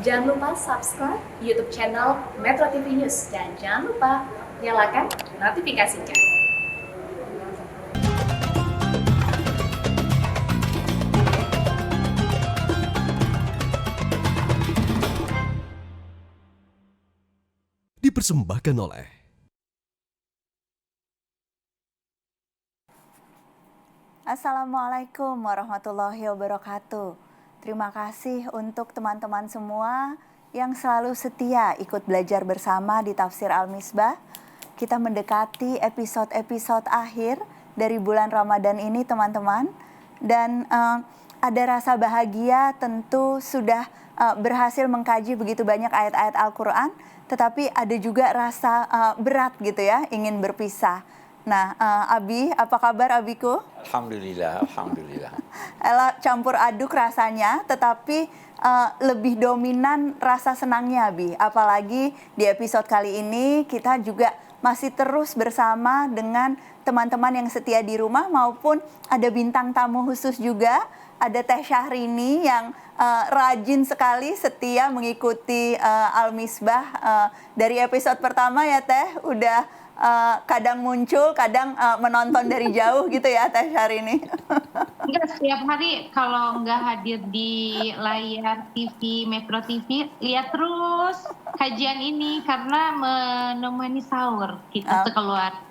Jangan lupa subscribe YouTube channel Metro TV News dan jangan lupa nyalakan notifikasinya. Dipersembahkan oleh Assalamualaikum warahmatullahi wabarakatuh. Terima kasih untuk teman-teman semua yang selalu setia ikut belajar bersama di Tafsir Al-Misbah. Kita mendekati episode-episode akhir dari bulan Ramadan ini teman-teman. Dan ada rasa bahagia tentu sudah berhasil mengkaji begitu banyak ayat-ayat Al-Quran. Tetapi ada juga rasa berat gitu ya, ingin berpisah. Nah, Abi, apa kabar Abiku? Alhamdulillah, alhamdulillah. Ella campur aduk rasanya, tetapi lebih dominan rasa senangnya, Abi. Apalagi di episode kali ini kita juga masih terus bersama dengan teman-teman yang setia di rumah maupun ada bintang tamu khusus juga. Ada Teh Syahrini yang rajin sekali setia mengikuti Al-Misbah dari episode pertama ya Teh, udah kadang muncul, kadang menonton dari jauh gitu ya Teh Syahrini. Enggak, setiap hari kalau nggak hadir di layar TV, Metro TV, lihat terus kajian ini karena menemani sahur kita sekeluarga.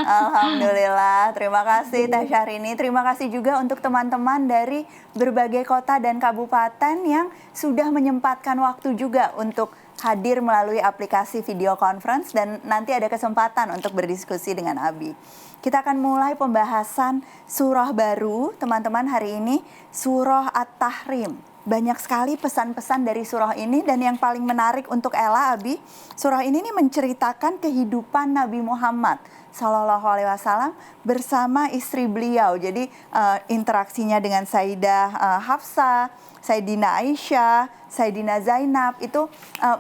Alhamdulillah, terima kasih Teh Syahrini. Terima kasih juga untuk teman-teman dari berbagai kota dan kabupaten yang sudah menyempatkan waktu juga untuk hadir melalui aplikasi video conference dan nanti ada kesempatan untuk berdiskusi dengan Abi. Kita akan mulai pembahasan surah baru, teman-teman, hari ini surah At-Tahrim. Banyak sekali pesan-pesan dari surah ini dan yang paling menarik untuk Ella, Abi, surah ini menceritakan kehidupan Nabi Muhammad Sallallahu Alaihi Wasallam bersama istri beliau. Jadi interaksinya dengan Sayyidah Hafsah, Sayyidina Aisyah, Sayyidina Zainab itu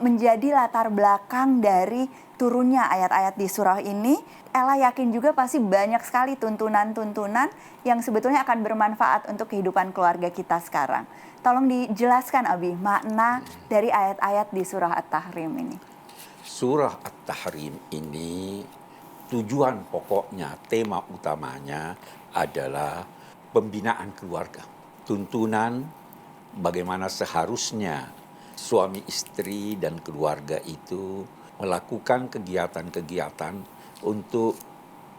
menjadi latar belakang dari turunnya ayat-ayat di surah ini. Ella yakin juga pasti banyak sekali tuntunan-tuntunan yang sebetulnya akan bermanfaat untuk kehidupan keluarga kita sekarang. Tolong dijelaskan Abi, makna dari ayat-ayat di surah At-Tahrim ini. Surah At-Tahrim ini tujuan pokoknya, tema utamanya adalah pembinaan keluarga. Tuntunan bagaimana seharusnya suami istri dan keluarga itu melakukan kegiatan-kegiatan untuk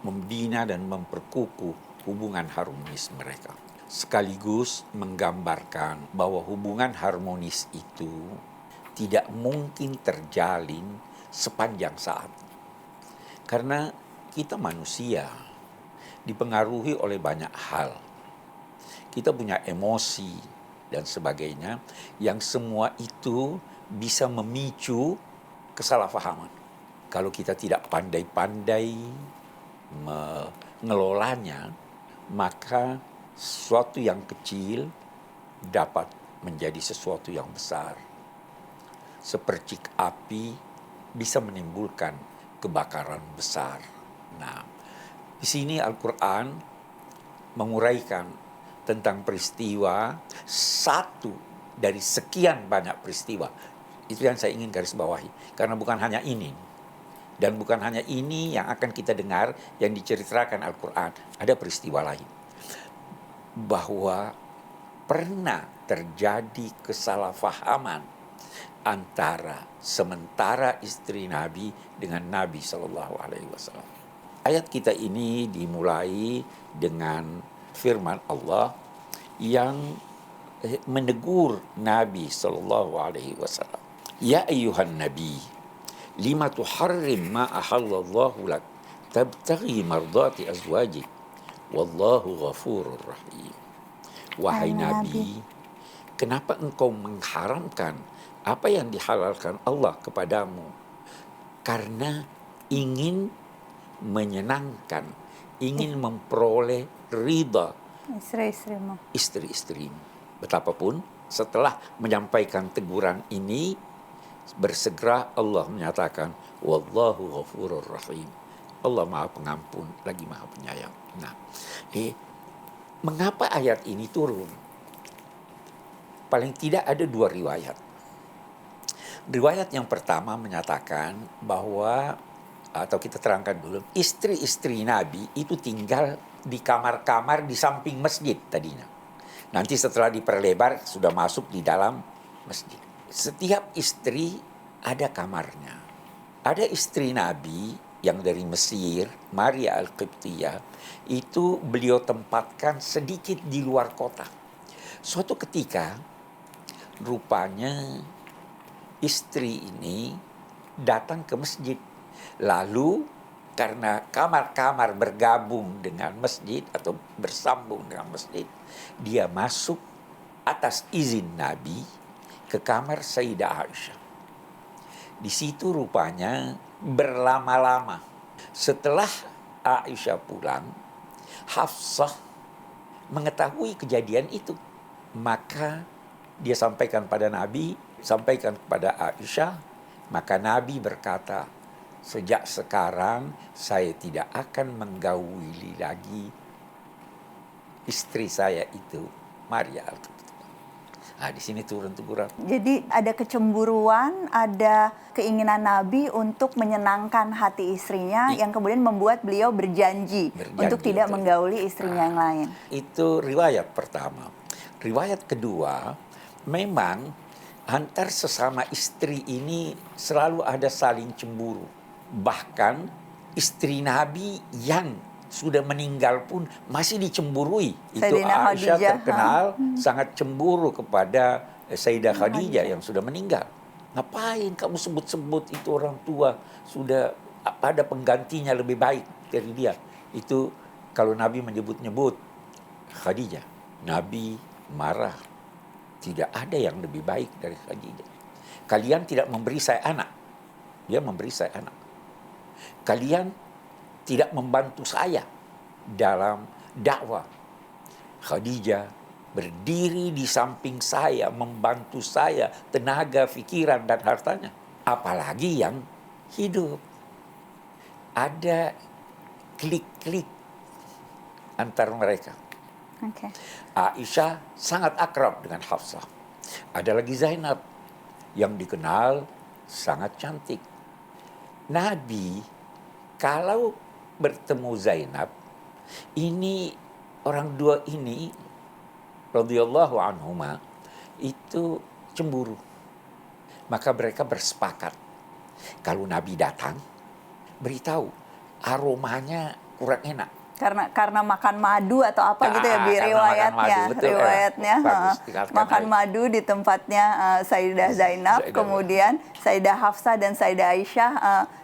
membina dan memperkukuh hubungan harmonis mereka. Sekaligus menggambarkan bahwa hubungan harmonis itu tidak mungkin terjalin sepanjang saat. Karena kita manusia dipengaruhi oleh banyak hal. Kita punya emosi dan sebagainya yang semua itu bisa memicu kesalahpahaman. Kalau kita tidak pandai-pandai mengelolanya, maka sesuatu yang kecil dapat menjadi sesuatu yang besar. Sepercik api bisa menimbulkan kebakaran besar. Nah, di sini Al-Quran menguraikan tentang peristiwa satu dari sekian banyak peristiwa. Itu yang saya ingin garis bawahi. Karena bukan hanya ini. Dan bukan hanya ini yang akan kita dengar yang diceritakan Al-Quran. Ada peristiwa lain. Bahwa pernah terjadi kesalahpahaman antara sementara istri Nabi dengan Nabi SAW. Ayat kita ini dimulai dengan firman Allah yang menegur Nabi SAW. Ya ayyuhan Nabi, lima tuharrim ma ahallallahu lak tabtaghi mardati azwajik wallahu ghafurur rahim. Wahai Nabi, kenapa engkau mengharamkan apa yang dihalalkan Allah kepadamu? Karena ingin menyenangkan, ingin memperoleh ridha istri-istrimu. Betapapun setelah menyampaikan teguran ini, bersegera Allah menyatakan wallahu ghafurur rahim. Allah Maha Pengampun lagi Maha Penyayang. Nah, mengapa ayat ini turun? Paling tidak ada dua riwayat. Riwayat yang pertama menyatakan bahwa, atau kita terangkan dulu, istri-istri Nabi itu tinggal di kamar-kamar di samping masjid tadinya. Nanti setelah diperlebar sudah masuk di dalam masjid. Setiap istri ada kamarnya. Ada istri Nabi yang dari Mesir, Maria Al-Qibtiyah, itu beliau tempatkan sedikit di luar kota. Suatu ketika, rupanya istri ini datang ke masjid. Lalu karena kamar-kamar bergabung dengan masjid atau bersambung dengan masjid, dia masuk atas izin Nabi ke kamar Sayyidah Aisyah. Di situ rupanya berlama-lama. Setelah Aisyah pulang, Hafsah mengetahui kejadian itu. Maka dia sampaikan pada Nabi, sampaikan kepada Aisyah. Maka Nabi berkata, sejak sekarang saya tidak akan menggauli lagi istri saya itu, Maria Al-Qibtiyah. Nah, di sini turun teguran. Jadi ada kecemburuan, ada keinginan Nabi untuk menyenangkan hati istrinya yang kemudian membuat beliau berjanji untuk tidak menggauli istrinya yang lain. Itu riwayat pertama. Riwayat kedua, memang antar sesama istri ini selalu ada saling cemburu. Bahkan istri Nabi yang sudah meninggal pun masih dicemburui. Itu Sayyidina Aisyah Khadijah, terkenal sangat cemburu kepada Sayyidah Khadijah yang sudah meninggal. Ngapain kamu sebut-sebut itu orang tua, sudah ada penggantinya lebih baik dari dia. Itu kalau Nabi menyebut-nyebut Khadijah, Nabi marah. Tidak ada yang lebih baik dari Khadijah. Kalian tidak memberi saya anak. Dia memberi saya anak. Kalian tidak membantu saya dalam dakwah. Khadijah berdiri di samping saya, membantu saya, tenaga, pikiran, dan hartanya. Apalagi yang hidup. Ada klik-klik antar mereka. Okay. Aisyah sangat akrab dengan Hafsah. Ada lagi Zainab yang dikenal sangat cantik. Nabi kalau bertemu Zainab, ini orang dua ini radhiyallahu anhuma itu cemburu. Maka mereka bersepakat kalau Nabi datang, beritahu aromanya kurang enak. Karena makan madu atau apa gitu ya, riwayatnya. Makan madu di tempatnya Sayyidah Zainab, kemudian Sayyidah Hafsah dan Sayyidah Aisyah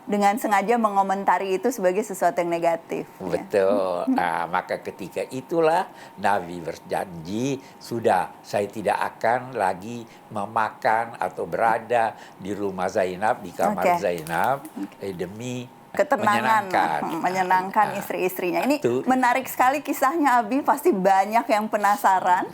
dengan sengaja mengomentari itu sebagai sesuatu yang negatif. Betul. Nah, maka ketika itulah Nabi berjanji, sudah saya tidak akan lagi memakan atau berada di rumah Zainab, di kamar Zainab, demi ketenangan, menyenangkan istri-istrinya. Ini menarik sekali kisahnya, Abi. Pasti banyak yang penasaran.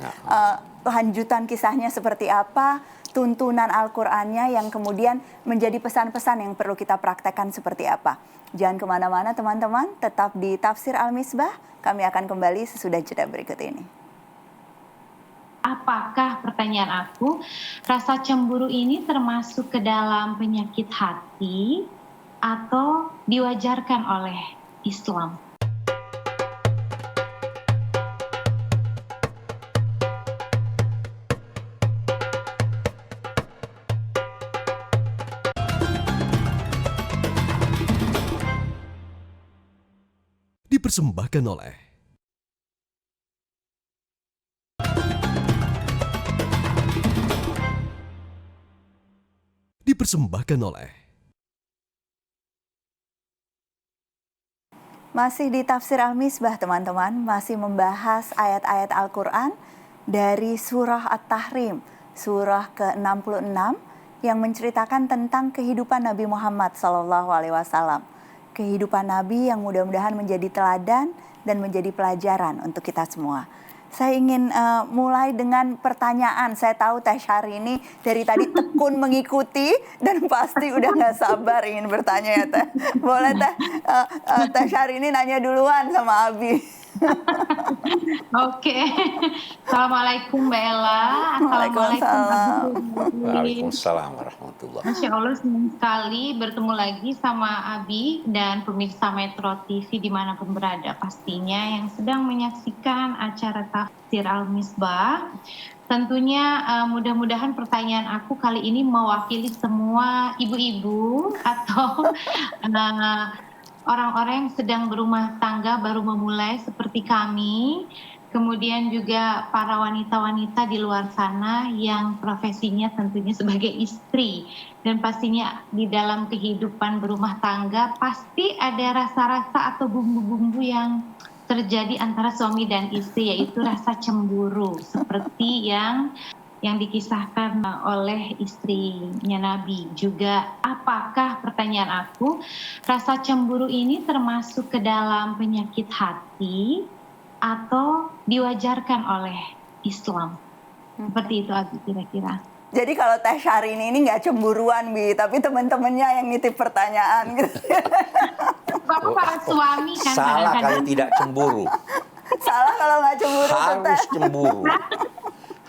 Lanjutan kisahnya seperti apa, tuntunan Al-Qur'annya yang kemudian menjadi pesan-pesan yang perlu kita praktekkan seperti apa. Jangan kemana-mana teman-teman, tetap di Tafsir Al-Misbah. Kami akan kembali sesudah jeda berikut ini. Apakah, pertanyaan aku, rasa cemburu ini termasuk ke dalam penyakit hati atau diwajarkan oleh Islam? Dipersembahkan oleh Masih di Tafsir Al-Misbah teman-teman, masih membahas ayat-ayat Al-Quran dari surah At-Tahrim, surah ke-66 yang menceritakan tentang kehidupan Nabi Muhammad SAW. Kehidupan Nabi yang mudah-mudahan menjadi teladan dan menjadi pelajaran untuk kita semua. Saya ingin mulai dengan pertanyaan. Saya tahu Teh Syahrini dari tadi tekun mengikuti dan pasti udah nggak sabar ingin bertanya ya Teh. Boleh Teh, Teh Syahrini nanya duluan sama Abi. Oke. Assalamualaikum Mbak Ella. Waalaikumsalam. Waalaikumsalam warahmatullahi. Masya Allah, senang sekali bertemu lagi sama Abi dan pemirsa Metro TV dimanapun berada pastinya yang sedang menyaksikan acara Tafsir Al-Misbah. Tentunya mudah-mudahan pertanyaan aku kali ini mewakili semua ibu-ibu atau orang-orang yang sedang berumah tangga baru memulai seperti kami, kemudian juga para wanita-wanita di luar sana yang profesinya tentunya sebagai istri, dan pastinya di dalam kehidupan berumah tangga pasti ada rasa-rasa atau bumbu-bumbu yang terjadi antara suami dan istri, yaitu rasa cemburu seperti yang dikisahkan oleh istrinya Nabi. Juga apakah, pertanyaan aku, rasa cemburu ini termasuk ke dalam penyakit hati atau diwajarkan oleh Islam? Seperti itu Abi kira-kira. Jadi kalau Teh Syahrini ini nggak cemburuan, Bi, tapi teman-temannya yang nitip pertanyaan gitu. Bapak para suami kan Salah kadang-kadang. kalau tidak cemburu. Salah kalau nggak cemburu tuh, Harus Teh. cemburu.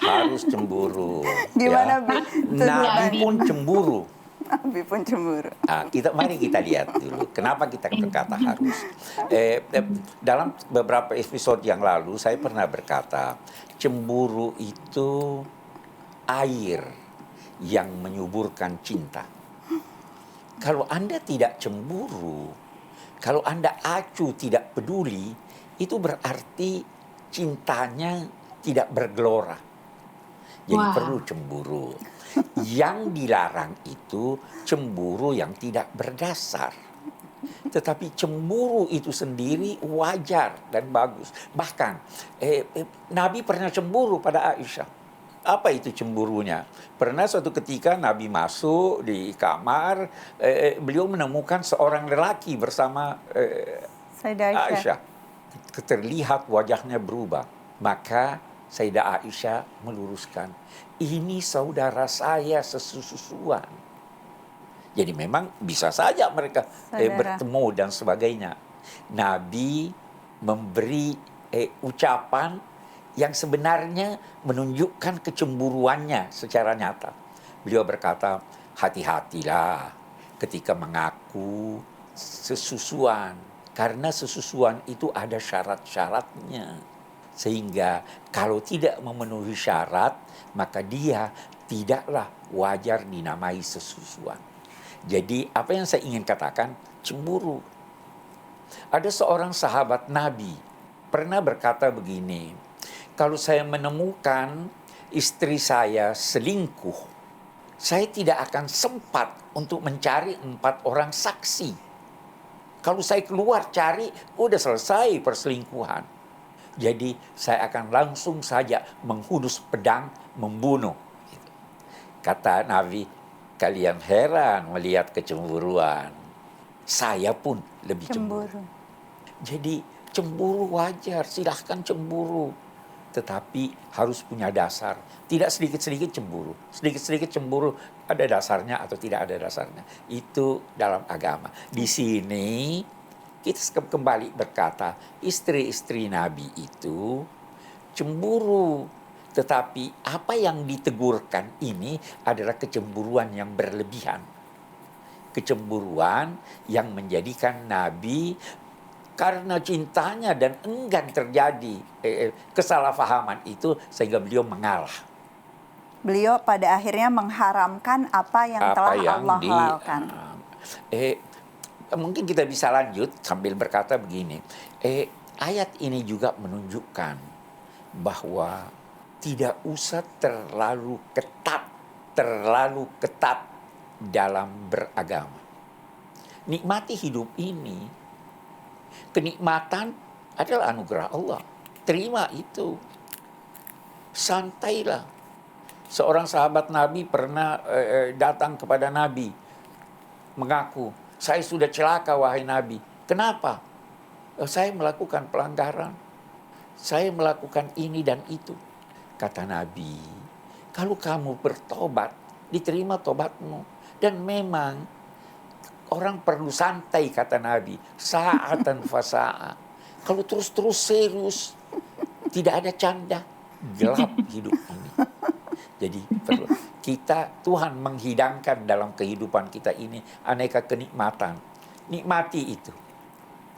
Harus cemburu. Gimana, ya. Bi? Nabi pun cemburu. Abi pun cemburu. Nah, mari kita lihat dulu. Kenapa kita berkata harus? Dalam beberapa episode yang lalu saya pernah berkata, cemburu itu air yang menyuburkan cinta. Kalau Anda tidak cemburu, kalau Anda acuh tidak peduli, itu berarti cintanya tidak bergelora. Jadi perlu cemburu. Yang dilarang itu cemburu yang tidak berdasar. Tetapi cemburu itu sendiri wajar dan bagus. Bahkan Nabi pernah cemburu pada Aisyah. Apa itu cemburunya? Pernah suatu ketika Nabi masuk di kamar, beliau menemukan seorang lelaki bersama Sayyidah Aisyah. Terlihat wajahnya berubah. Maka Sayyidah Aisyah meluruskan, ini saudara saya sesusuan. Jadi memang bisa saja mereka bertemu dan sebagainya. Nabi memberi ucapan yang sebenarnya menunjukkan kecemburuannya secara nyata. Beliau berkata, hati-hatilah ketika mengaku sesusuan. Karena sesusuan itu ada syarat-syaratnya. Sehingga kalau tidak memenuhi syarat, maka dia tidaklah wajar dinamai sesusuan. Jadi apa yang saya ingin katakan, cemburu. Ada seorang sahabat Nabi pernah berkata begini, kalau saya menemukan istri saya selingkuh, saya tidak akan sempat untuk mencari 4 orang saksi. Kalau saya keluar cari, udah selesai perselingkuhan. Jadi saya akan langsung saja menghunus pedang, membunuh. Kata Nabi, kalian heran melihat kecemburuan. Saya pun lebih cemburu. Jadi cemburu wajar, silahkan cemburu. Tetapi harus punya dasar. Tidak sedikit-sedikit cemburu. Sedikit-sedikit cemburu ada dasarnya atau tidak ada dasarnya. Itu dalam agama. Di sini kita kembali berkata, istri-istri Nabi itu cemburu. Tetapi apa yang ditegurkan ini adalah kecemburuan yang berlebihan. Kecemburuan yang menjadikan Nabi karena cintanya dan enggan terjadi kesalahpahaman itu sehingga beliau mengalah. Beliau pada akhirnya mengharamkan apa yang telah Allah halalkan. Mungkin kita bisa lanjut sambil berkata begini. Ayat ini juga menunjukkan bahwa tidak usah terlalu ketat dalam beragama. Nikmati hidup ini. Kenikmatan adalah anugerah Allah. Terima itu. Santailah. Seorang sahabat Nabi pernah datang kepada Nabi mengaku, saya sudah celaka wahai Nabi. Kenapa? Saya melakukan pelanggaran. saya melakukan ini dan itu. Kata Nabi, kalau kamu bertobat, diterima tobatmu. Dan memang orang perlu santai, kata Nabi. Sa'atan fasa'a. Kalau terus-terus serius, tidak ada canda, gelap hidup ini. Jadi perlu Tuhan menghidangkan dalam kehidupan kita ini aneka kenikmatan. Nikmati itu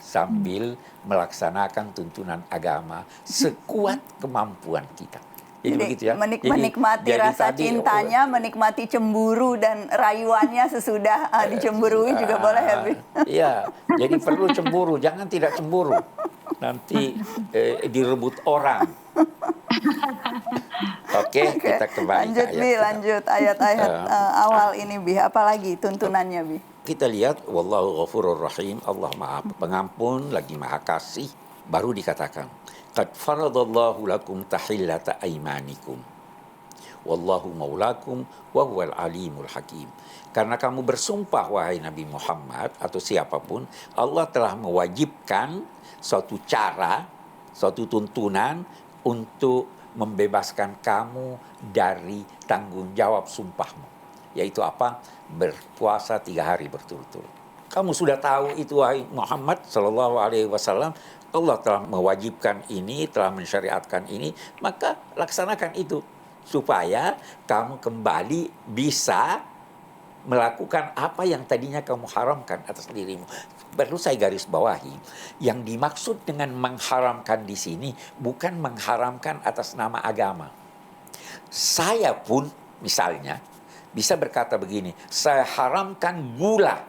sambil melaksanakan tuntunan agama sekuat kemampuan kita. Jadi begitu ya. Menikmati rasa cintanya, menikmati cemburu dan rayuannya sesudah dicemburui juga boleh ya, Bi? Iya, jadi perlu cemburu, jangan tidak cemburu. Nanti direbut orang. Oke, kita kembali lanjut, ke ayat Bi, lanjut ayat-ayat awal ini, Bi. Apalagi tuntunannya, Bi? Kita lihat, wallahu ghafurur rahim, Allah maha pengampun, lagi maha kasih. Baru dikatakan, qad faradallahu lakum tahillata aimanikum. Wallahu maulakum wa huwal alimul hakim. Karena kamu bersumpah, wahai Nabi Muhammad, atau siapapun, Allah telah mewajibkan suatu cara, suatu tuntunan untuk membebaskan kamu dari tanggung jawab sumpahmu. Yaitu apa? Berpuasa 3 hari berturut-turut. Kamu sudah tahu itu, wahai Muhammad sallallahu alaihi wasallam, Allah telah mewajibkan ini, telah mensyariatkan ini, maka laksanakan itu supaya kamu kembali bisa melakukan apa yang tadinya kamu haramkan atas dirimu. Perlu saya garis bawahi, yang dimaksud dengan mengharamkan di sini bukan mengharamkan atas nama agama. Saya pun misalnya bisa berkata begini, saya haramkan gula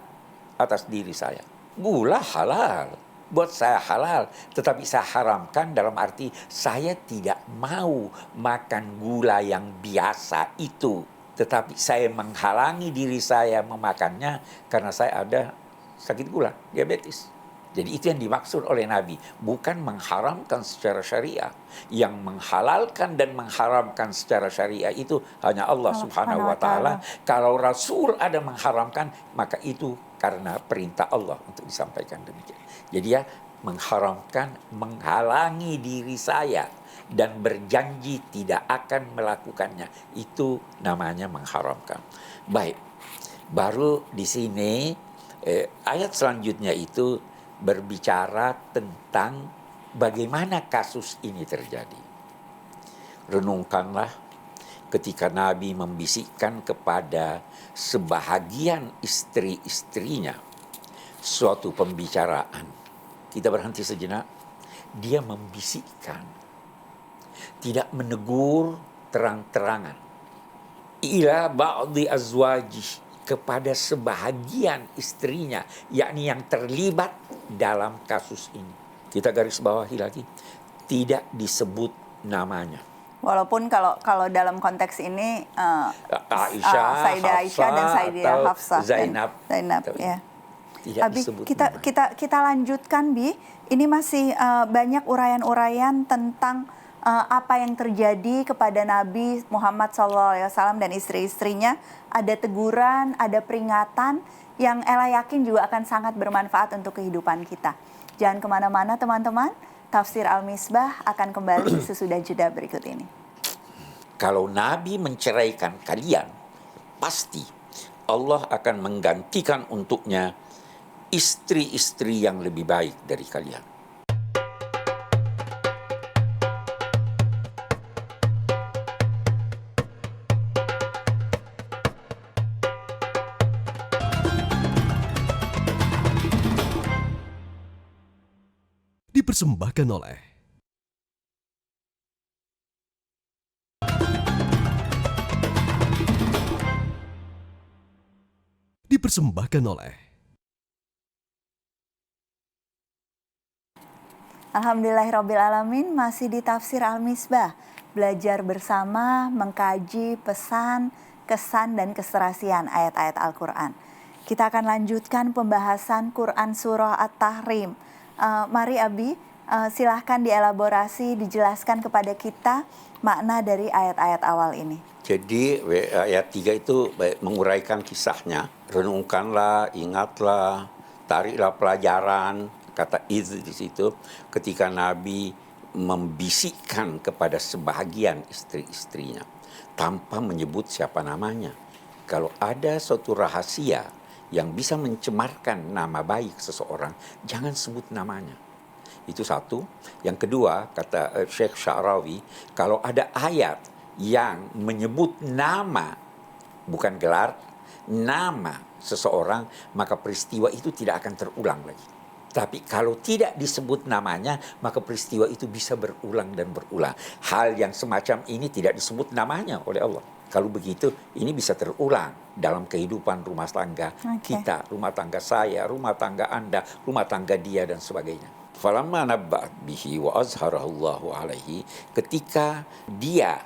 atas diri saya. Gula halal, buat saya halal, tetapi saya haramkan dalam arti saya tidak mau makan gula yang biasa itu. Tetapi saya menghalangi diri saya memakannya karena saya ada sakit gula, diabetes. Jadi itu yang dimaksud oleh Nabi, bukan mengharamkan secara syariah. Yang menghalalkan dan mengharamkan secara syariah itu hanya Allah Subhanahu wa taala. Kalau Rasul ada mengharamkan, maka itu karena perintah Allah untuk disampaikan demikian. Jadi ya, mengharamkan, menghalangi diri saya dan berjanji tidak akan melakukannya, itu namanya mengharamkan. Baik, baru di sini ayat selanjutnya itu berbicara tentang bagaimana kasus ini terjadi. Renungkanlah ketika Nabi membisikkan kepada sebahagian istri-istrinya suatu pembicaraan. Kita berhenti sejenak. Dia membisikkan, tidak menegur terang-terangan. Ila ba'di azwajih, kepada sebahagian istrinya, yakni yang terlibat dalam kasus ini. Kita garis bawahi lagi, tidak disebut namanya. Walaupun kalau dalam konteks ini Aisyah, Sayyidah Aisyah dan Sayyidah Hafsah, Zainab, ya. Tidak Abi, disebut kita lanjutkan, Bi. Ini masih banyak uraian-uraian tentang apa yang terjadi kepada Nabi Muhammad SAW dan istri-istrinya. Ada teguran, ada peringatan yang Ella yakin juga akan sangat bermanfaat untuk kehidupan kita. Jangan kemana-mana, teman-teman. Tafsir Al-Misbah akan kembali sesudah jeda berikut ini. Kalau Nabi menceraikan kalian, pasti Allah akan menggantikan untuknya istri-istri yang lebih baik dari kalian. Dipersembahkan oleh Alhamdulillahirrabbilalamin, masih di Tafsir Al-Misbah. Belajar bersama, mengkaji pesan, kesan, dan keserasian ayat-ayat Al-Quran. Kita akan lanjutkan pembahasan Quran Surah At-Tahrim. Mari Abi, silahkan dielaborasi, dijelaskan kepada kita makna dari ayat-ayat awal ini. Jadi ayat 3 itu menguraikan kisahnya. Renungkanlah, ingatlah, tariklah pelajaran. Kata iz di situ ketika Nabi membisikkan kepada sebahagian istri-istrinya tanpa menyebut siapa namanya. Kalau ada suatu rahasia yang bisa mencemarkan nama baik seseorang, jangan sebut namanya. Itu satu. Yang kedua, kata Syekh Sya'rawi, kalau ada ayat yang menyebut nama, bukan gelar, nama seseorang, maka peristiwa itu tidak akan terulang lagi. Tapi kalau tidak disebut namanya, maka peristiwa itu bisa berulang dan berulang. Hal yang semacam ini tidak disebut namanya oleh Allah. Kalau begitu, ini bisa terulang dalam kehidupan rumah tangga kita, rumah tangga saya, rumah tangga Anda, rumah tangga dia, dan sebagainya. Falamma nabba'at bihi wa azharahullahu alaihi, ketika dia,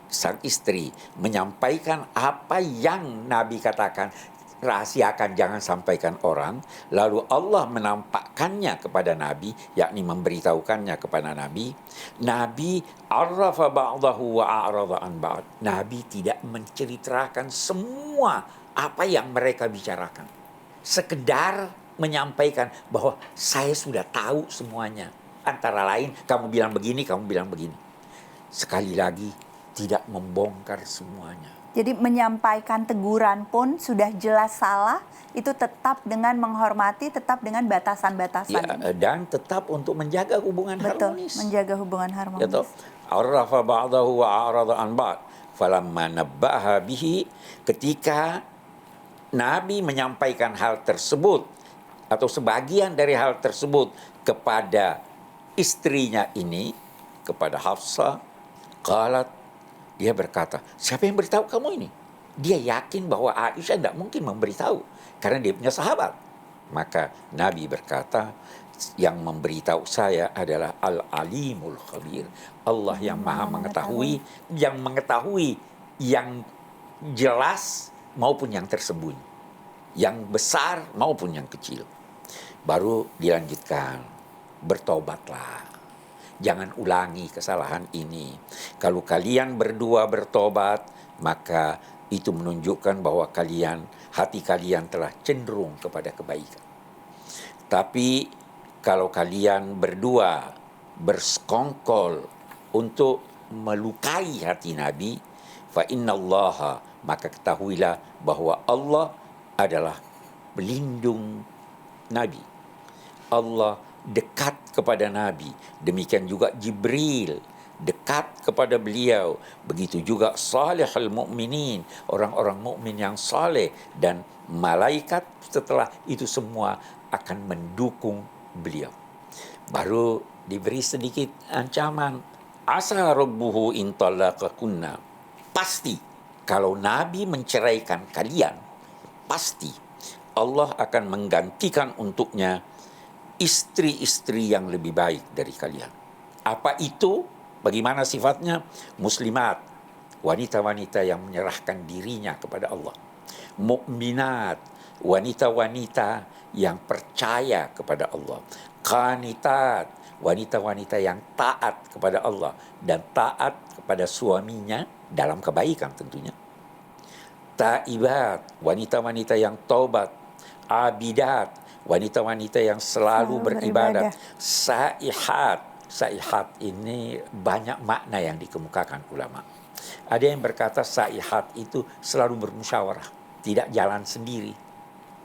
sang istri, menyampaikan apa yang Nabi katakan, rahasiakan, jangan sampaikan orang, lalu Allah menampakkannya kepada Nabi, yakni memberitahukannya kepada Nabi. Nabi arrafa ba'dahu wa a'rada an ba'd. Nabi tidak menceritakan semua apa yang mereka bicarakan, sekedar menyampaikan bahwa saya sudah tahu semuanya. Antara lain, kamu bilang begini, kamu bilang begini. Sekali lagi, tidak membongkar semuanya. Jadi menyampaikan teguran pun sudah jelas salah, itu tetap dengan menghormati, tetap dengan batasan-batasan. Ya, dan tetap untuk menjaga hubungan harmonis. Menjaga hubungan harmonis. Ya, arrafa ba'dahu wa a'rada an ba'd. Falamma nabbaha bihi, ketika Nabi menyampaikan hal tersebut atau sebagian dari hal tersebut kepada istrinya ini, kepada Hafsah, qalat, dia berkata, siapa yang beritahu kamu ini? Dia yakin bahwa Aisyah tidak mungkin memberitahu karena dia punya sahabat. Maka Nabi berkata, yang memberitahu saya adalah Al-Alimul Khabir. Allah yang maha mengetahui, yang mengetahui yang jelas maupun yang tersembunyi, yang besar maupun yang kecil. Baru dilanjutkan, bertobatlah. Jangan ulangi kesalahan ini. Kalau kalian berdua bertobat, maka itu menunjukkan bahwa hati kalian telah cenderung kepada kebaikan. Tapi kalau kalian berdua bersekongkol untuk melukai hati Nabi, fa innallaha, maka ketahuilah bahwa Allah adalah pelindung Nabi. Allah dekat kepada Nabi. Demikian juga Jibril dekat kepada beliau. Begitu juga salihul mu'minin, orang-orang mukmin yang saleh, dan malaikat setelah itu semua akan mendukung beliau. Baru diberi sedikit ancaman. Asa rabbuhu in talaqakunna. Pasti kalau Nabi menceraikan kalian, pasti Allah akan menggantikan untuknya istri-istri yang lebih baik dari kalian. Apa itu? Bagaimana sifatnya? Muslimat, wanita-wanita yang menyerahkan dirinya kepada Allah. Mukminat, wanita-wanita yang percaya kepada Allah. Qanitat, wanita-wanita yang taat kepada Allah dan taat kepada suaminya dalam kebaikan tentunya. Taibat, wanita-wanita yang taubat. Abidat, wanita-wanita yang selalu beribadat. Saihat ini banyak makna yang dikemukakan ulama. Ada yang berkata saihat itu selalu bermusyawarah, tidak jalan sendiri.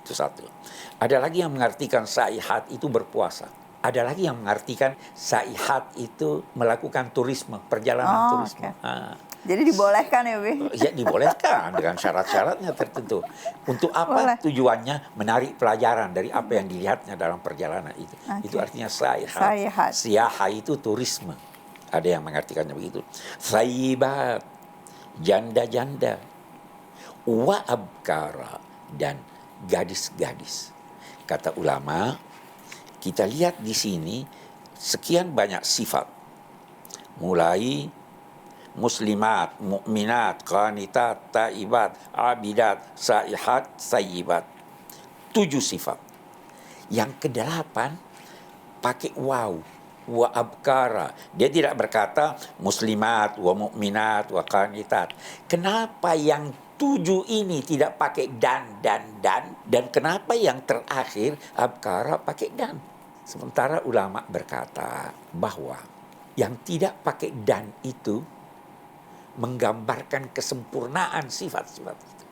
Itu satu. Ada lagi yang mengartikan saihat itu berpuasa. Ada lagi yang mengartikan saihat itu melakukan turisme, perjalanan turisme. Okay. Jadi dibolehkan ya, Bi? Ya, dibolehkan dengan syarat-syaratnya tertentu. Untuk apa? Boleh. Tujuannya menarik pelajaran dari apa yang dilihatnya dalam perjalanan itu. Okay. Itu artinya saihat. Siyaha itu turisme. Ada yang mengartikannya begitu. Thayyibat, janda-janda. Wa abkara, dan gadis-gadis. Kata ulama, kita lihat di sini sekian banyak sifat. Mulai muslimat, mukminat, qanitat, taibat, abidat, saihat, sayyibat. 7 sifat. Yang ke-8 pakai waw, wa abkara. Dia tidak berkata muslimat, wa mukminat, wa qanitat. Kenapa yang 7 ini tidak pakai dan kenapa yang terakhir abkara pakai dan? Sementara ulama berkata bahwa Yang tidak pakai dan itu menggambarkan kesempurnaan sifat-sifat itu.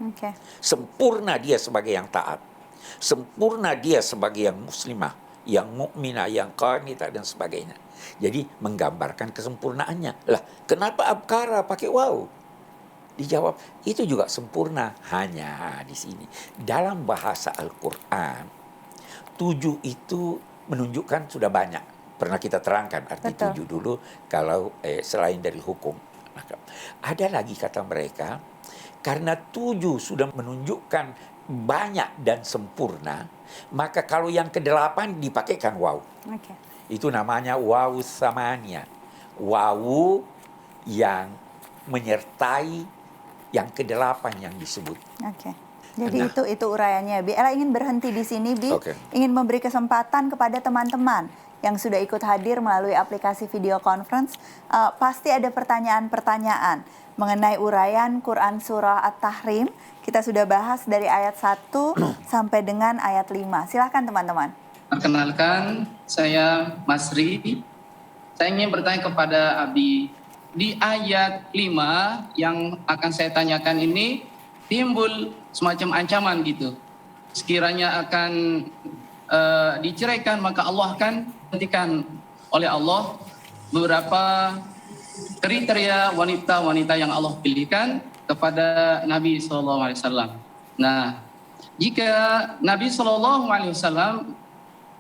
Oke. Sempurna dia sebagai yang taat. Sempurna dia sebagai yang muslimah, yang mukminah, yang qanitah dan sebagainya. Jadi menggambarkan kesempurnaannya. Lah, kenapa abkara pakai waw? Dijawab, itu juga sempurna. Hanya di sini. Dalam bahasa Al-Quran, 7 itu menunjukkan sudah banyak. Pernah kita terangkan arti Betul. 7 dulu, kalau selain dari hukum. Maka, ada lagi kata mereka, karena 7 sudah menunjukkan banyak dan sempurna, maka kalau yang ke-8 dipakaikan waw. Oke. Itu namanya waw samania. Waw yang menyertai yang ke-8 yang disebut. Oke. Jadi Nah. itu uraiannya, Bi. Ella ingin berhenti di sini, Bi. Oke. Ingin memberi kesempatan kepada teman-teman yang sudah ikut hadir melalui aplikasi video conference. Pasti ada pertanyaan-pertanyaan mengenai uraian Quran Surah At-Tahrim. Kita sudah bahas dari ayat 1 sampai dengan ayat 5. Silahkan teman-teman. Perkenalkan, saya Masri. Saya ingin bertanya kepada Abi. Di ayat 5 yang akan saya tanyakan ini timbul semacam ancaman gitu. Sekiranya akan diceraikan, maka Allah akan hentikan oleh Allah beberapa kriteria wanita-wanita yang Allah pilihkan kepada Nabi SAW. Nah, jika Nabi SAW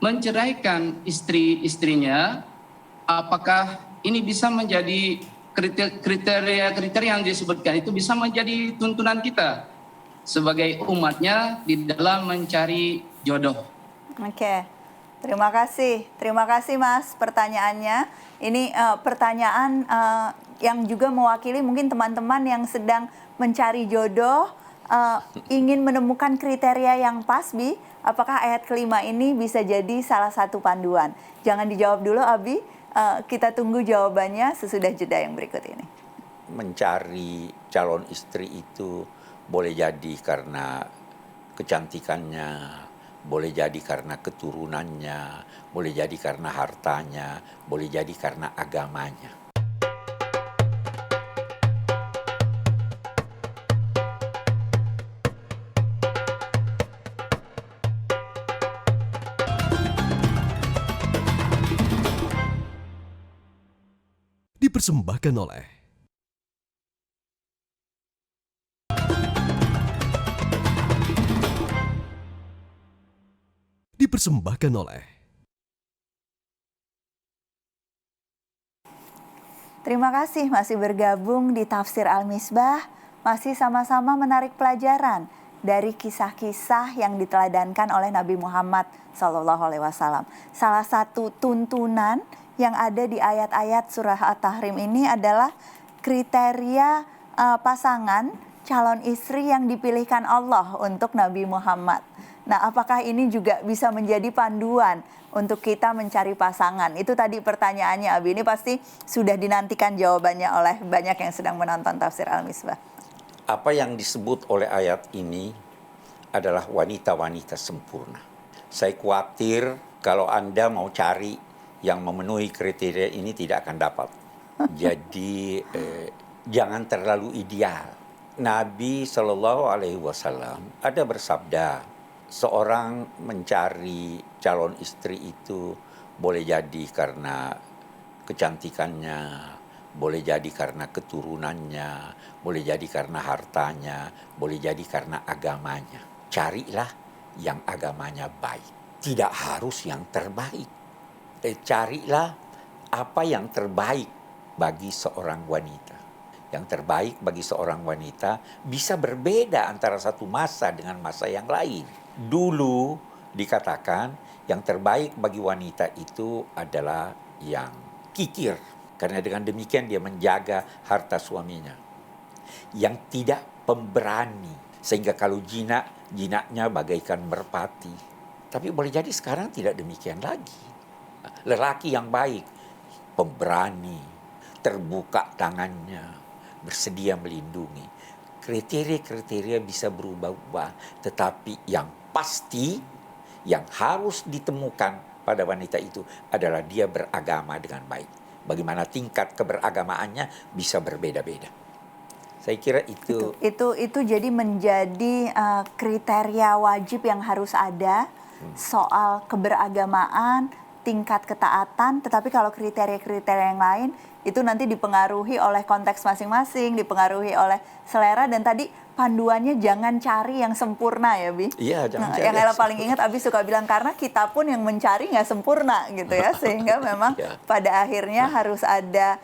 menceraikan istri-istrinya, apakah ini bisa menjadi kriteria yang disebutkan itu bisa menjadi tuntunan kita sebagai umatnya di dalam mencari jodoh? Oke. Terima kasih Mas pertanyaannya. Ini pertanyaan yang juga mewakili mungkin teman-teman yang sedang mencari jodoh, ingin menemukan kriteria yang pas, Bi. Apakah ayat kelima ini bisa jadi salah satu panduan? Jangan dijawab dulu, Abi. Kita tunggu jawabannya sesudah jeda yang berikut ini. Mencari calon istri itu boleh jadi karena kecantikannya, boleh jadi karena keturunannya, boleh jadi karena hartanya, boleh jadi karena agamanya. Dipersembahkan oleh Terima kasih masih bergabung di Tafsir Al-Misbah, masih sama-sama menarik pelajaran dari kisah-kisah yang diteladankan oleh Nabi Muhammad SAW. Salah satu tuntunan yang ada di ayat-ayat surah At-Tahrim ini adalah kriteria pasangan calon istri yang dipilihkan Allah untuk Nabi Muhammad. Nah, apakah ini juga bisa menjadi panduan untuk kita mencari pasangan? Itu tadi pertanyaannya, Abi. Ini pasti sudah dinantikan jawabannya oleh banyak yang sedang menonton Tafsir Al-Misbah. Apa yang disebut oleh ayat ini adalah wanita-wanita sempurna. Saya khawatir kalau Anda mau cari yang memenuhi kriteria ini tidak akan dapat. Jadi jangan terlalu ideal. Nabi SAW ada bersabda, seorang mencari calon istri itu boleh jadi karena kecantikannya, boleh jadi karena keturunannya, boleh jadi karena hartanya, boleh jadi karena agamanya. Carilah yang agamanya baik, tidak harus yang terbaik. Carilah apa yang terbaik bagi seorang wanita. Yang terbaik bagi seorang wanita bisa berbeda antara satu masa dengan masa yang lain. Dulu dikatakan yang terbaik bagi wanita itu adalah yang kikir. Karena dengan demikian dia menjaga harta suaminya. Yang tidak pemberani. Sehingga kalau jinaknya bagaikan merpati. Tapi boleh jadi sekarang tidak demikian lagi. Lelaki yang baik, pemberani, terbuka tangannya, bersedia melindungi. Kriteria-kriteria bisa berubah-ubah, tetapi yang pasti, yang harus ditemukan pada wanita itu adalah dia beragama dengan baik. bagaimana tingkat keberagamaannya bisa berbeda-beda. Saya kira itu Itu jadi menjadi kriteria wajib yang harus ada soal keberagamaan, tingkat ketaatan, tetapi kalau kriteria-kriteria yang lain itu nanti dipengaruhi oleh konteks masing-masing, dipengaruhi oleh selera, dan tadi panduannya jangan cari yang sempurna ya, Bi. Iya, jangan cari yang Ella paling ingat Abi suka bilang karena kita pun yang mencari nggak sempurna gitu ya, sehingga memang pada akhirnya harus ada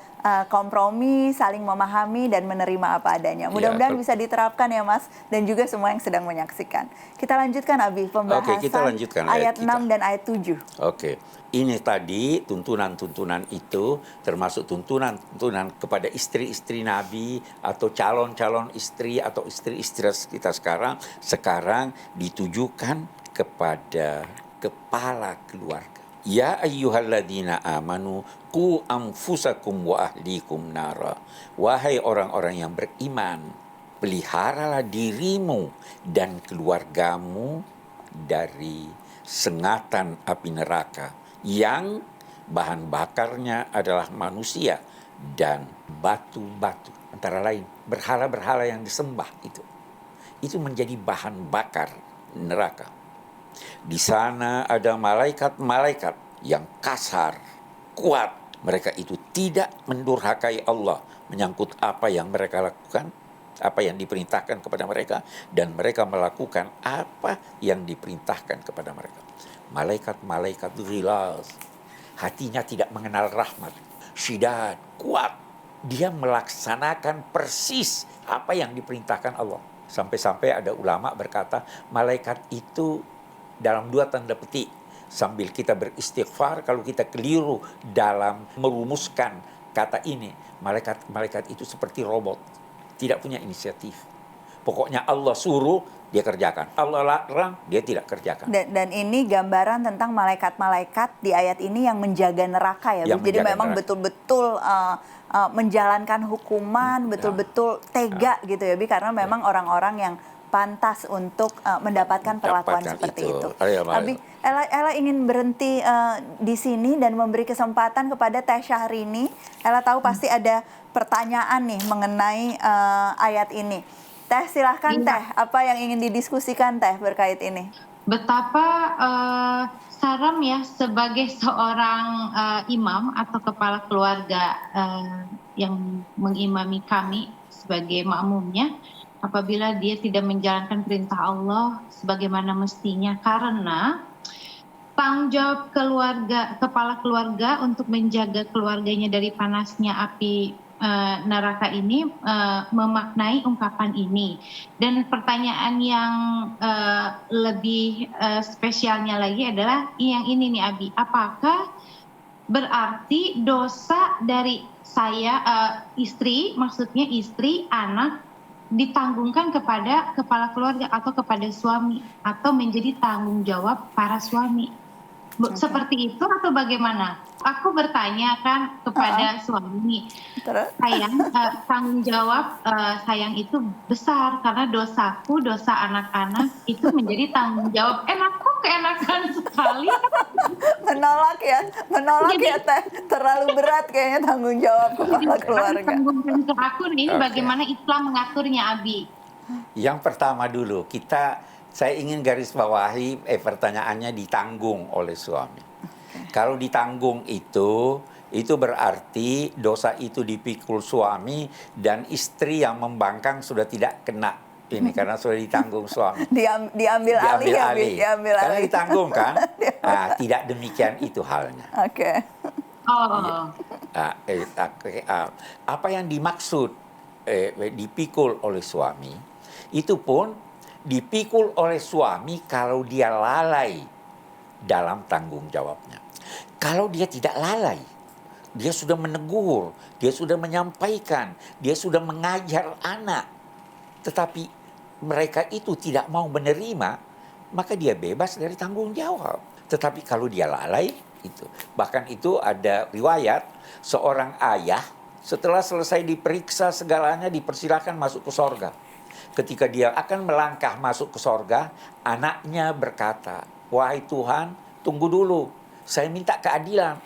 kompromi, saling memahami dan menerima apa adanya. Mudah-mudahan bisa diterapkan ya Mas, dan juga semua yang sedang menyaksikan. Kita lanjutkan Abi pembahasan kita lanjutkan ayat 6 kita. dan ayat 7. Oke. Ini tadi tuntunan-tuntunan itu termasuk tuntunan kepada istri-istri Nabi atau calon-calon istri atau istri-istri kita sekarang ditujukan kepada kepala keluarga. Ya ayyuhalladzina amanu qu anfusakum wa ahlikum nara. Wahai orang-orang yang beriman, peliharalah dirimu dan keluargamu dari sengatan api neraka yang bahan bakarnya adalah manusia dan batu-batu, antara lain berhala-berhala yang disembah itu menjadi bahan bakar neraka. Di sana ada malaikat-malaikat yang kasar, kuat. Mereka itu tidak mendurhakai Allah menyangkut apa yang mereka lakukan, apa yang diperintahkan kepada mereka, dan mereka melakukan apa yang diperintahkan kepada mereka. Malaikat-malaikat ghilaz, hatinya tidak mengenal rahmat, syidad, kuat. Dia melaksanakan persis apa yang diperintahkan Allah. Sampai-sampai ada ulama berkata, malaikat itu dalam 2 tanda petik, sambil kita beristighfar, kalau kita keliru dalam merumuskan kata ini, malaikat itu seperti robot, tidak punya inisiatif. Pokoknya Allah suruh, dia kerjakan. Allah larang, dia tidak kerjakan. Dan ini gambaran tentang malaikat-malaikat di ayat ini yang menjaga neraka ya. Jadi memang betul-betul menjalankan hukuman, betul-betul tega gitu ya, Bi, karena memang orang-orang yang pantas untuk mendapatkan perlakuan seperti itu. Abi, Ella ingin berhenti di sini dan memberi kesempatan kepada Teh Syahrini. Ella tahu pasti ada pertanyaan nih mengenai ayat ini. Teh, silahkan Teh, apa yang ingin didiskusikan Teh berkait ini? Betapa seram ya sebagai seorang imam atau kepala keluarga yang mengimami kami sebagai makmumnya, apabila dia tidak menjalankan perintah Allah sebagaimana mestinya, karena tanggung jawab kepala keluarga untuk menjaga keluarganya dari panasnya api neraka ini memaknai ungkapan ini. Dan pertanyaan yang lebih spesialnya lagi adalah yang ini nih Abi, apakah berarti dosa dari saya istri, maksudnya istri, anak ditanggungkan kepada kepala keluarga atau kepada suami, atau menjadi tanggung jawab para suami? Seperti itu atau bagaimana? Aku bertanya kan kepada suami, sayang, tanggung jawab sayang itu besar karena dosaku, dosa anak-anak itu menjadi tanggung jawab. Aku keenakan sekali. Menolak ya Teh, terlalu berat kayaknya tanggung jawab kepala keluarga. Tanggungkan ke aku ini bagaimana Islam mengaturnya, Abi? Yang pertama dulu, saya ingin garis bawahi pertanyaannya ditanggung oleh suami. Kalau ditanggung itu berarti dosa itu dipikul suami dan istri yang membangkang sudah tidak kena ini karena sudah ditanggung suami. Diambil alih. Karena ditanggung kan? Nah, tidak demikian itu halnya. Oke. Apa yang dimaksud dipikul oleh suami, itu pun dipikul oleh suami kalau dia lalai dalam tanggung jawabnya. Kalau dia tidak lalai, dia sudah menegur, dia sudah menyampaikan, dia sudah mengajar anak, tetapi mereka itu tidak mau menerima, maka dia bebas dari tanggung jawab. Tetapi kalau dia lalai, bahkan itu ada riwayat seorang ayah setelah selesai diperiksa segalanya dipersilahkan masuk ke sorga. Ketika dia akan melangkah masuk ke sorga, anaknya berkata, wahai Tuhan, tunggu dulu, saya minta keadilan.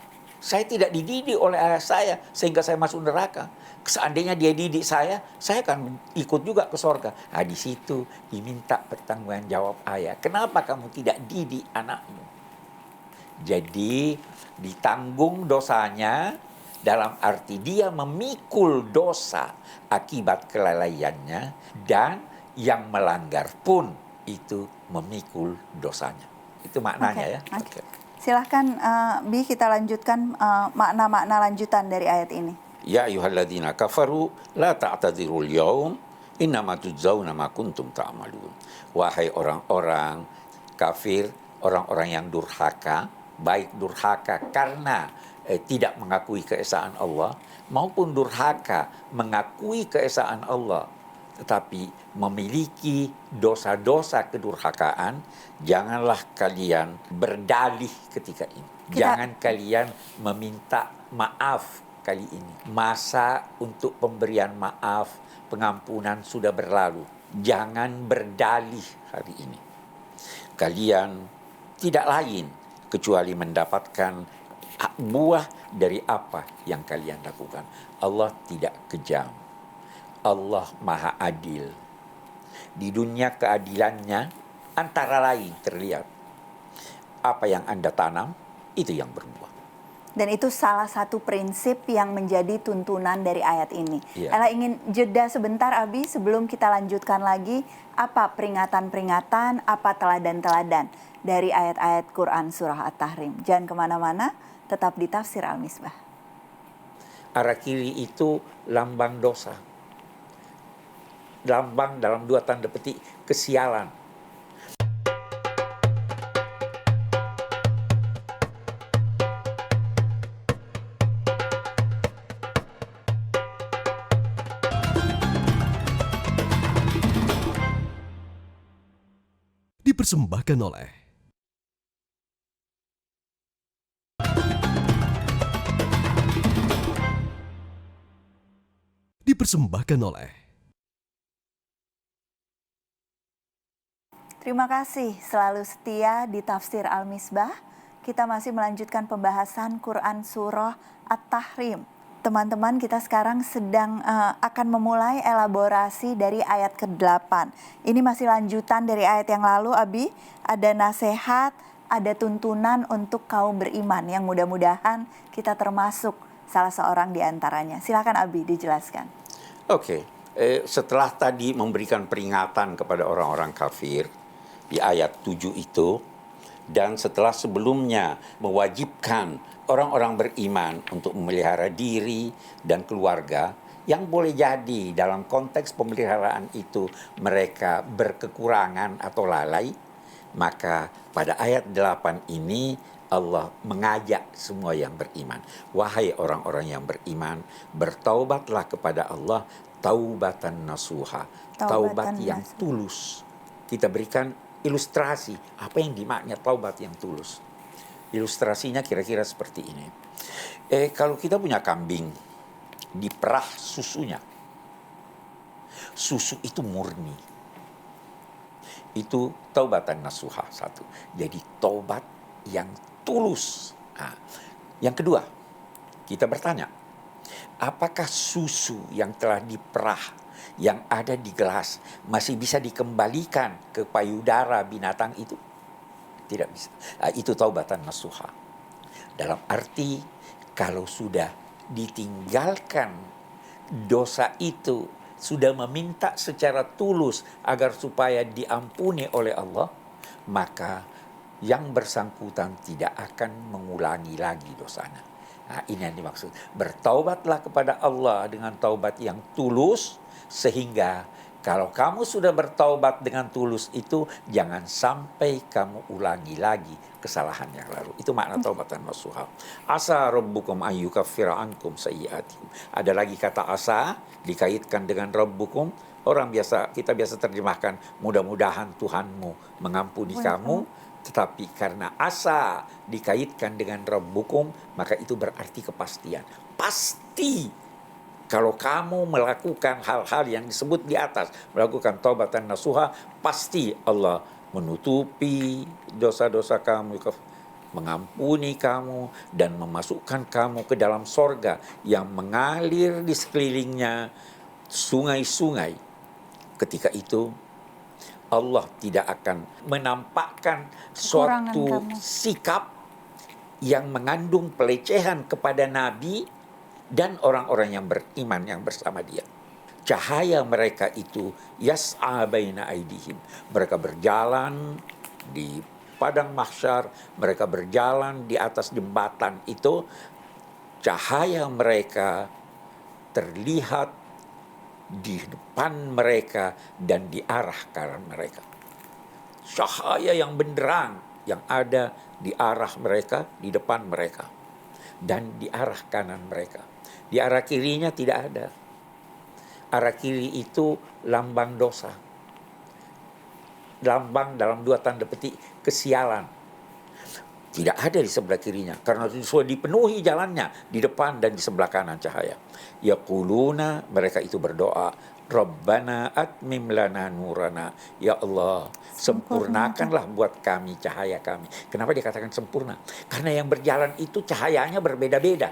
Saya tidak dididik oleh ayah saya sehingga saya masuk neraka. Seandainya dia didik saya akan ikut juga ke sorga. Nah, di situ diminta pertanggungan jawab ayah. Kenapa kamu tidak didik anakmu? Jadi ditanggung dosanya dalam arti dia memikul dosa akibat kelalaiannya, dan yang melanggar pun itu memikul dosanya. Itu maknanya ya. Okay. Silahkan Bi, kita lanjutkan makna-makna lanjutan dari ayat ini. Ya ayyuhalladzina kafaru la ta'tadzirul yaum innama tujzauna ma kuntum ta'malun. Wahai orang-orang kafir, orang-orang yang durhaka, baik durhaka karena tidak mengakui keesaan Allah, maupun durhaka mengakui keesaan Allah tetapi memiliki dosa-dosa kedurhakaan, janganlah kalian berdalih ketika ini. Jangan kalian meminta maaf kali ini. Masa untuk pemberian maaf, pengampunan sudah berlalu. Jangan berdalih hari ini. Kalian tidak lain kecuali mendapatkan buah dari apa yang kalian lakukan. Allah tidak kejam. Allah Maha Adil. Di dunia keadilannya antara lain terlihat apa yang Anda tanam itu yang berbuah. Dan itu salah satu prinsip yang menjadi tuntunan dari ayat ini. Iya. Ella ingin jeda sebentar, Abi, sebelum kita lanjutkan lagi. Apa peringatan-peringatan, apa teladan-teladan dari ayat-ayat Quran Surah At-Tahrim. Jangan kemana-mana, tetap di Tafsir Al-Misbah. Arah kiri itu lambang dosa. Lambang dalam 2 tanda petik kesialan. Dipersembahkan oleh Terima kasih selalu setia di Tafsir Al-Misbah. Kita masih melanjutkan pembahasan Quran Surah At-Tahrim. Teman-teman, kita sekarang sedang akan memulai elaborasi dari ayat ke-8. Ini masih lanjutan dari ayat yang lalu, Abi. Ada nasihat, ada tuntunan untuk kaum beriman yang mudah-mudahan kita termasuk salah seorang di antaranya. Silakan Abi dijelaskan. Oke. Setelah tadi memberikan peringatan kepada orang-orang kafir di ayat 7 itu, dan setelah sebelumnya mewajibkan orang-orang beriman untuk memelihara diri dan keluarga, yang boleh jadi dalam konteks pemeliharaan itu mereka berkekurangan atau lalai, maka pada ayat 8 ini Allah mengajak semua yang beriman. Wahai orang-orang yang beriman, bertaubatlah kepada Allah taubatan nasuha, taubat yang tulus. Kita berikan ilustrasi apa yang dimaknai taubat yang tulus. Ilustrasinya kira-kira seperti ini. Kalau kita punya kambing, diperah susunya. Susu itu murni. Itu taubatan nasuha satu. Jadi taubat yang tulus. Nah, yang kedua, kita bertanya, apakah susu yang telah diperah, yang ada di gelas, masih bisa dikembalikan ke payudara binatang itu? Tidak bisa. Nah, itu taubatan nasuha. Dalam arti, kalau sudah ditinggalkan dosa itu, sudah meminta secara tulus agar supaya diampuni oleh Allah, maka yang bersangkutan tidak akan mengulangi lagi dosanya. Nah, ini yang dimaksud. Bertaubatlah kepada Allah dengan taubat yang tulus, sehingga kalau kamu sudah bertaubat dengan tulus itu, jangan sampai kamu ulangi lagi kesalahan yang lalu. Itu makna taubatan nasuha. Asa rabbukum ayyukaffira ankum sayyi'atikum. Ada lagi kata asa dikaitkan dengan rabbukum. Kita biasa terjemahkan mudah-mudahan Tuhanmu mengampuni kamu. Tetapi karena asa dikaitkan dengan rabbukum, maka itu berarti kepastian. Pasti kalau kamu melakukan hal-hal yang disebut di atas, melakukan taubatan nasuha, pasti Allah menutupi dosa-dosa kamu. mengampuni kamu dan memasukkan kamu ke dalam sorga yang mengalir di sekelilingnya sungai-sungai. Ketika itu Allah tidak akan menampakkan Kekurangan suatu kamu. sikap yang mengandung pelecehan kepada Nabi dan orang-orang yang beriman yang bersama dia. Cahaya mereka itu yas'a baina aidihim. Mereka berjalan di padang mahsyar, mereka berjalan di atas jembatan itu, cahaya mereka terlihat di depan mereka dan di arah kanan mereka. Cahaya yang benderang yang ada di arah mereka, di depan mereka, dan di arah kanan mereka. Di arah kirinya tidak ada. Arah kiri itu lambang dosa. Lambang dalam 2 tanda petik kesialan. Tidak ada di sebelah kirinya karena sudah dipenuhi jalannya di depan dan di sebelah kanan cahaya. Yaquluna, mereka itu berdoa, Rabbana atmim lana nurana. Ya Allah, sempurnakanlah buat kami cahaya kami. Kenapa dikatakan sempurna? Karena yang berjalan itu cahayanya berbeda-beda.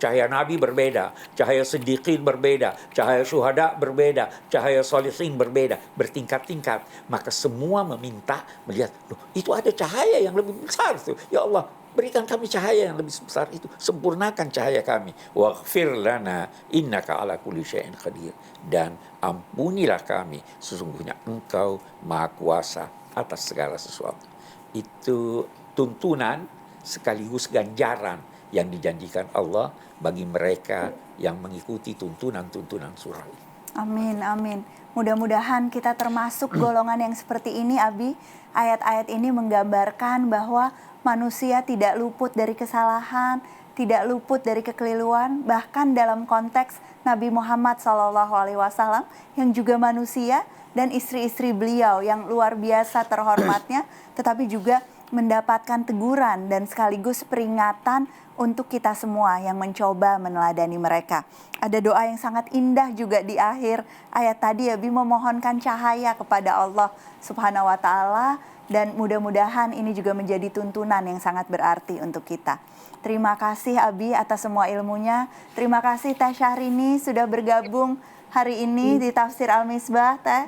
Cahaya Nabi berbeda, cahaya Siddiqin berbeda, cahaya syuhada berbeda, cahaya solihin berbeda, bertingkat-tingkat. Maka semua meminta melihat, loh, itu ada cahaya yang lebih besar tuh. Ya Allah, berikan kami cahaya yang lebih besar itu. Sempurnakan cahaya kami. Waghfir lana innaka ala kulli syai'in qadir. Dan ampunilah kami, sesungguhnya Engkau Maha Kuasa atas segala sesuatu. Itu tuntunan sekaligus ganjaran yang dijanjikan Allah bagi mereka yang mengikuti tuntunan-tuntunan surah ini. Amin, amin. Mudah-mudahan kita termasuk golongan yang seperti ini, Abi. Ayat-ayat ini menggambarkan bahwa manusia tidak luput dari kesalahan, tidak luput dari kekeliruan, bahkan dalam konteks Nabi Muhammad SAW yang juga manusia dan istri-istri beliau yang luar biasa terhormatnya, tetapi juga mendapatkan teguran dan sekaligus peringatan untuk kita semua yang mencoba meneladani mereka. Ada doa yang sangat indah juga di akhir ayat tadi, Abi memohonkan cahaya kepada Allah Subhanahu wa Ta'ala, dan mudah-mudahan ini juga menjadi tuntunan yang sangat berarti untuk kita. Terima kasih Abi atas semua ilmunya. Terima kasih Teh Syahrini sudah bergabung hari ini di Tafsir Al-Misbah, Teh.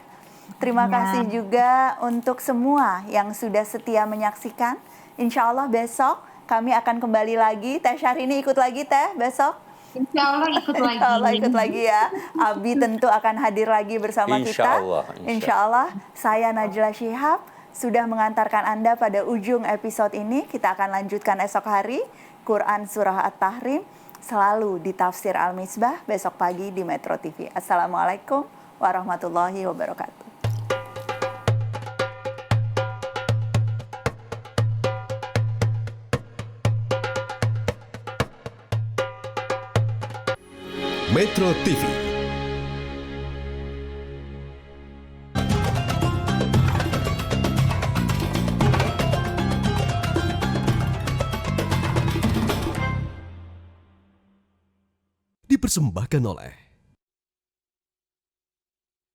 Terima kasih juga untuk semua yang sudah setia menyaksikan. Insya Allah besok kami akan kembali lagi. Teh Syahrini ikut lagi, Teh, besok? Insya Allah ikut lagi. Insya Allah ikut lagi ya. Abi tentu akan hadir lagi bersama kita. Insya Allah. Saya Najla Shihab sudah mengantarkan Anda pada ujung episode ini. Kita akan lanjutkan esok hari. Quran Surah At-Tahrim selalu di Tafsir Al-Misbah besok pagi di Metro TV. Assalamualaikum warahmatullahi wabarakatuh. Metro TV. Dipersembahkan oleh